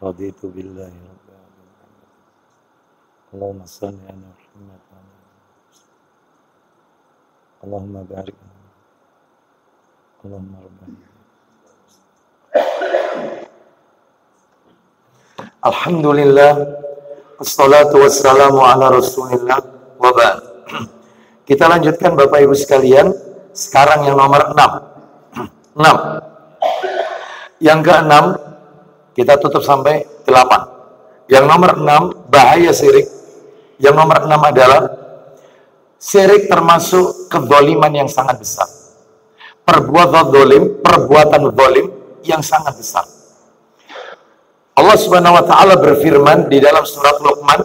Raditu billahi rabbil alamin. Allahumma salli ala Muhammad wa ala Allahumma barik. Allahumma rabbana. Alhamdulillah, wassalatu wassalamu ala Rasulillah wa ba'd. Kita lanjutkan Bapak Ibu sekalian. Sekarang yang nomor 6. Yang ke-6 kita tutup sampai 8. Yang nomor 6, bahaya syirik. Yang nomor 6 adalah syirik termasuk kezaliman yang sangat besar. Perbuatan zalim yang sangat besar. Allah Subhanahu wa taala berfirman di dalam surat Luqman,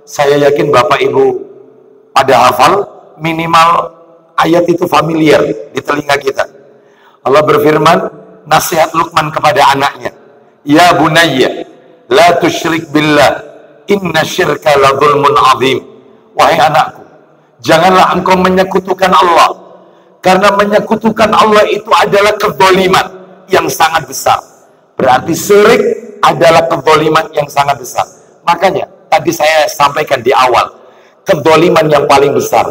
saya yakin Bapak Ibu pada hafal, minimal ayat itu familiar di telinga kita. Allah berfirman, nasihat Luqman kepada anaknya, ya bunayya, la tusyrik billah, inna syirka la zulmun azim. Wahai anakku, janganlah engkau menyekutukan Allah, karena menyekutukan Allah itu adalah kezaliman yang sangat besar. Berarti syirik adalah kezaliman yang sangat besar. Makanya tadi saya sampaikan di awal, kezaliman yang paling besar,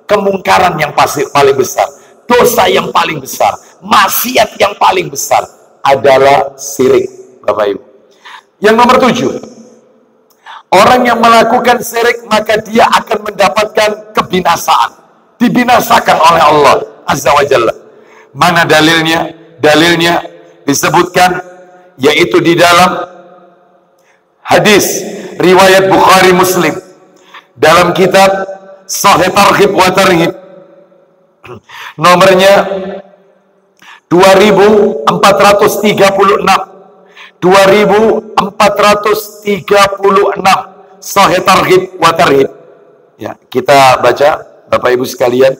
kemungkaran yang paling besar, dosa yang paling besar, maksiat yang paling besar adalah syirik. Bapak Ibu. Yang nomor 7, orang yang melakukan syirik maka dia akan mendapatkan kebinasaan, dibinasakan oleh Allah Azza wa Jalla. Mana dalilnya? Dalilnya disebutkan yaitu di dalam hadis riwayat Bukhari Muslim dalam kitab Sahih Targhib wa Tarhib, nomornya 2436. 2436 Sahih Targhib wa Tarhib. Ya, kita baca Bapak Ibu sekalian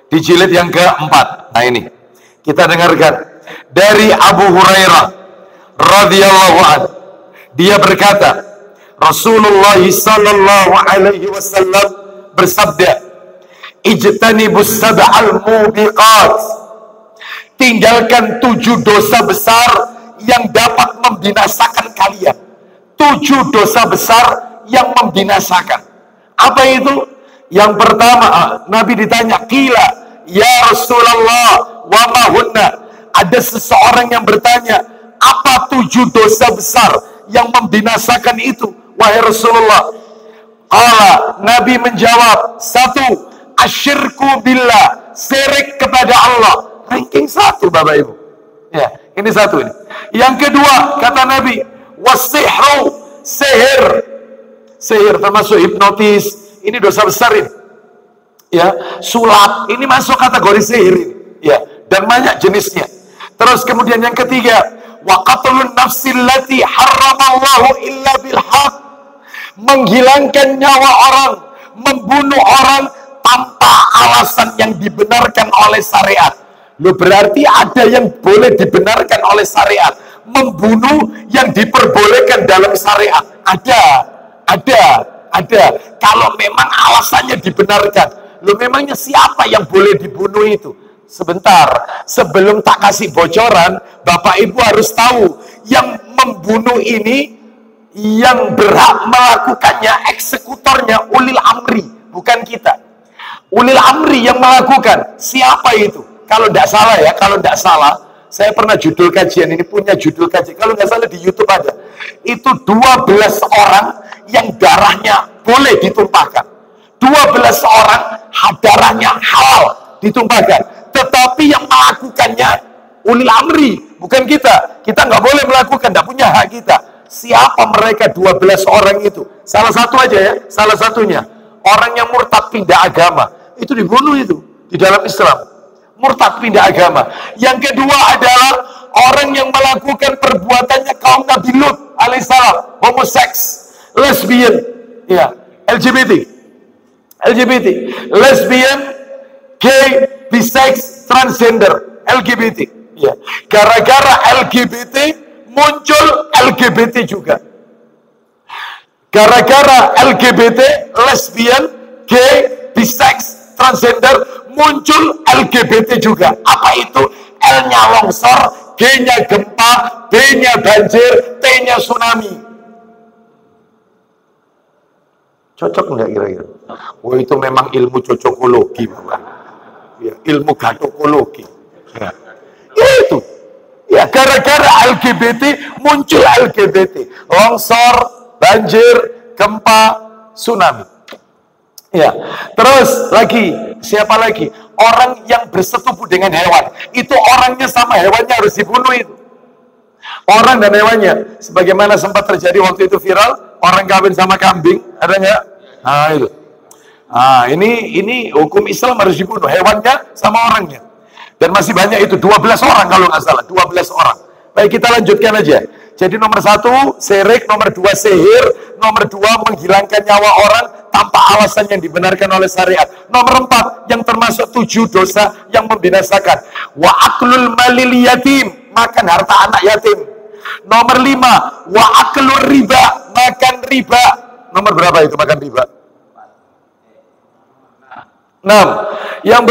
di jilid yang ke-4. Nah ini kita dengarkan dari Abu Hurairah radhiyallahu anhu. Dia berkata, Rasulullah sallallahu alaihi wasallam bersabda, ijtanibus sab'al mubiqat. Tinggalkan 7 dosa besar yang dapat membinasakan kalian. 7 dosa besar yang membinasakan. Apa itu? Yang pertama, Nabi ditanya, qila ya Rasulullah wa ma hunna. Ada seseorang yang bertanya, apa 7 dosa besar yang membinasakan itu, wahai Rasulullah? Qala, Nabi menjawab, 1, asyirku billah, syirik kepada Allah. Ranking 1 Bapak Ibu. Ya, ini 1 ini. Yang kedua, kata Nabi, wasihru, sihir. Sihir termasuk hipnotis, ini dosa besar ini. Ya, sulap, ini masuk kategori sihir ini. Ya, dan banyak jenisnya. Terus kemudian yang ketiga, wa qatlun nafsil lati harramallahu illa bil haq. Menghilangkan nyawa orang, membunuh orang tanpa alasan yang dibenarkan oleh syariat. Loh, berarti ada yang boleh dibenarkan oleh syariat, membunuh yang diperbolehkan dalam syariat. Ada. Kalau memang alasannya dibenarkan. Loh, memangnya siapa yang boleh dibunuh itu? Sebentar, sebelum tak kasih bocoran, Bapak Ibu harus tahu, yang membunuh ini, yang berhak melakukannya, eksekutornya ulil amri, bukan kita. Ulil amri yang melakukan, siapa itu? Kalau tidak salah ya, saya pernah judul kajian ini, punya judul kajian, kalau nggak salah di YouTube ada. Itu 12 orang yang darahnya boleh ditumpahkan. 12 orang darahnya halal ditumpahkan. Tetapi yang melakukannya ulil amri, bukan kita. Kita nggak boleh melakukan, nggak punya hak kita. Siapa mereka 12 orang itu? Salah satu aja ya, salah satunya. Orang yang murtad pindah agama, itu dibunuh itu di dalam Islam. Murtad pindah agama. Yang kedua adalah orang yang melakukan perbuatannya kaum Nabi Lut alaihissalam, homoseks, lesbian, ya, LGBT. LGBT, lesbian, gay, bisex, transgender, LGBT. Ya, gara-gara LGBT muncul LGBT juga. Gara-gara LGBT, lesbian, gay, bisex, transgender, muncul LGBT juga. Apa itu? L-nya longsor, G-nya gempa, B-nya banjir, T-nya tsunami. Cocok nggak kira-kira? Oh, itu memang ilmu cocokologi, Bapak. Ya, ilmu gatokologi. Ya. Itu. Ya, gara-gara LGBT muncul LGBT. Longsor, banjir, gempa, tsunami. Ya, terus lagi, siapa lagi? Orang yang bersetubuh dengan hewan. Itu orangnya sama hewannya harus dibunuh itu. Orang dan hewannya. Sebagaimana sempat terjadi waktu itu viral, orang kawin sama kambing, ada nggak? Nah, itu. Nah, ini hukum Islam harus dibunuh, hewannya sama orangnya. Dan masih banyak itu, 12 orang kalau nggak salah, 12 orang. Baik, kita lanjutkan aja. Jadi nomor 1, syirik, nomor 2, sihir, nomor 2, menghilangkan nyawa orang tanpa alasan yang dibenarkan oleh syariat. Nomor 4, yang termasuk 7 dosa yang membinasakan. Wa aklul malil yatim, makan harta anak yatim. Nomor 5, wa aklur riba, makan riba. Nomor berapa itu makan riba? 6. Yang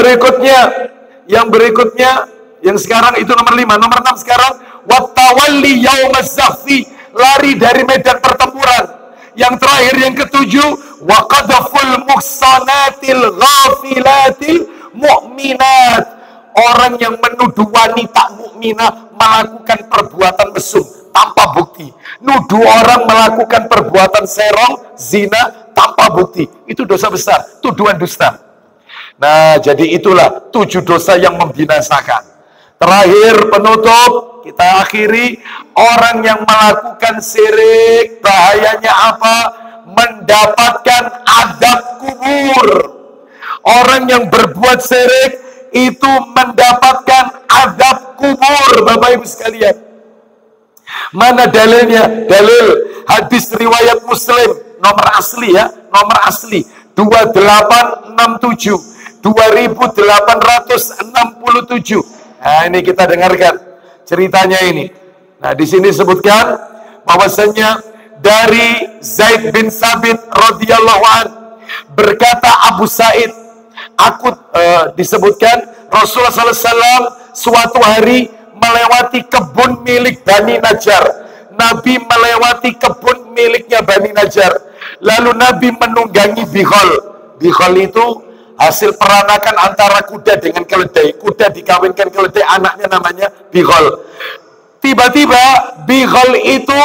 berikutnya, yang sekarang itu nomor 5. Nomor 6 sekarang, wattawalli yaumaz zahfi, lari dari medan pertempuran. Yang terakhir, yang ketujuh, wa qadhaful muhsanatil ghafilatil mu'minat, orang yang menuduh wanita mukminah melakukan perbuatan mesum tanpa bukti. Nuduh orang melakukan perbuatan serong, zina tanpa bukti. Itu dosa besar, tuduhan dusta. Nah, jadi itulah 7 dosa yang membinasakan. Terakhir, penutup, kita akhiri, orang yang melakukan syirik, bahayanya apa? Mendapatkan azab kubur. Orang yang berbuat syirik itu mendapatkan azab kubur, Bapak Ibu sekalian. Mana dalilnya? Dalil hadis riwayat Muslim, nomor asli ya, nomor asli 2867. 2867. Nah, ini kita dengarkan ceritanya ini. Nah, di sini disebutkan bahwasanya dari Zaid bin Sabit radhiyallahu an, berkata Abu Sa'id, disebutkan Rasulullah SAW suatu hari melewati kebun milik Bani Najjar. Nabi melewati kebun miliknya Bani Najjar. Lalu Nabi menunggangi bihol. Bihol itu hasil peranakan antara kuda dengan keledai. Kuda dikawinkan keledai, anaknya namanya bihol. Tiba-tiba bihol itu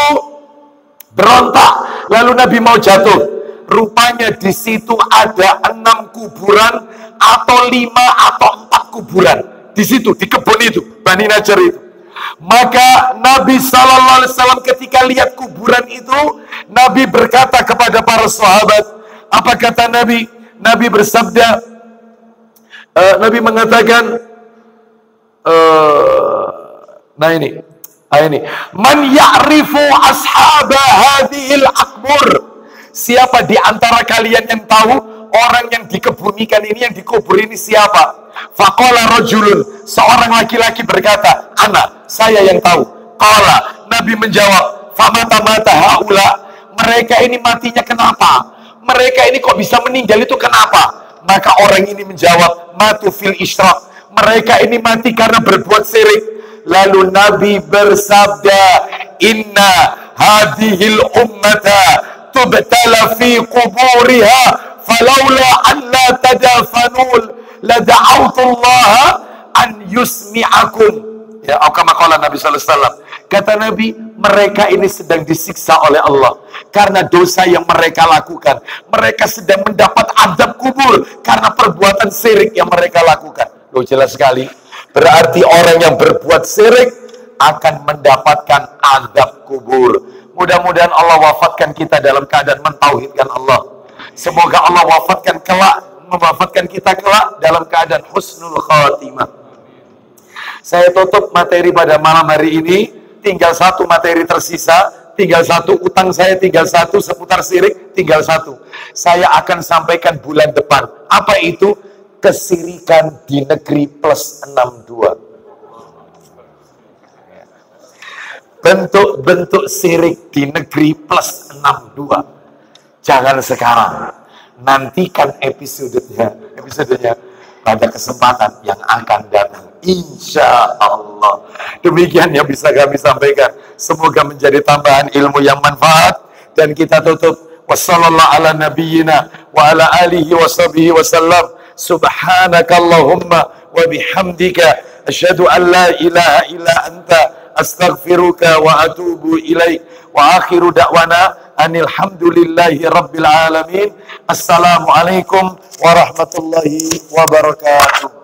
berontak. Lalu Nabi mau jatuh. Rupanya di situ ada 6 kuburan atau 5 atau 4 kuburan. Di situ, di kebun itu, Bani Najjar itu. Maka Nabi SAW ketika lihat kuburan itu, Nabi berkata kepada para sahabat. Apa kata Nabi? Nabi bersabda, Nabi mengatakan, ini, man ya'rifu ashaba hadhil akbur, siapa di antara kalian yang tahu orang yang dikebumikan ini, yang dikubur ini siapa? Faqala rajulun, seorang laki-laki berkata, ana, saya yang tahu. Qala, Nabi menjawab, famata-mata haula, mereka ini matinya kenapa? Mereka ini kok bisa meninggal itu kenapa? Maka orang ini menjawab, matu fil isyrak, mereka ini mati karena berbuat syirik. Lalu Nabi bersabda, inna hadhil ummata tubtala fi quburiha falaula an la tadafanul la da'autullaha an yusmi'akum. Ya, kama qala Nabi sallallahu alaihi wasallam. Kata Nabi, mereka ini sedang disiksa oleh Allah karena dosa yang mereka lakukan. Mereka sedang mendapat azab kubur karena perbuatan syirik yang mereka lakukan. Loh, jelas sekali. Berarti orang yang berbuat syirik akan mendapatkan azab kubur. Mudah-mudahan Allah wafatkan kita dalam keadaan mentauhidkan Allah. Semoga Allah mewafatkan kita kelak dalam keadaan husnul khatimah. Saya tutup materi pada malam hari ini. Tinggal 1 materi tersisa, tinggal satu, utang saya tinggal satu, seputar sirik tinggal satu. Saya akan sampaikan bulan depan. Apa itu? Kesirikan di negeri plus 62. Bentuk-bentuk sirik di negeri plus 62. Jangan sekarang. Nantikan episodenya pada kesempatan yang akan datang. Insya Allah. Demikian yang bisa kami sampaikan. Semoga menjadi tambahan ilmu yang manfaat. Dan kita tutup. Wassallallahu ala nabiyyina wa ala alihi wa sahbihi wa sallam. Subhanakallahumma wa bihamdika. Asyhadu an la ilaha illa anta. Astaghfiruka wa atubu ilaik. Wa akhiru da'wana anilhamdulillahi rabbil alamin. Assalamualaikum warahmatullahi wabarakatuh.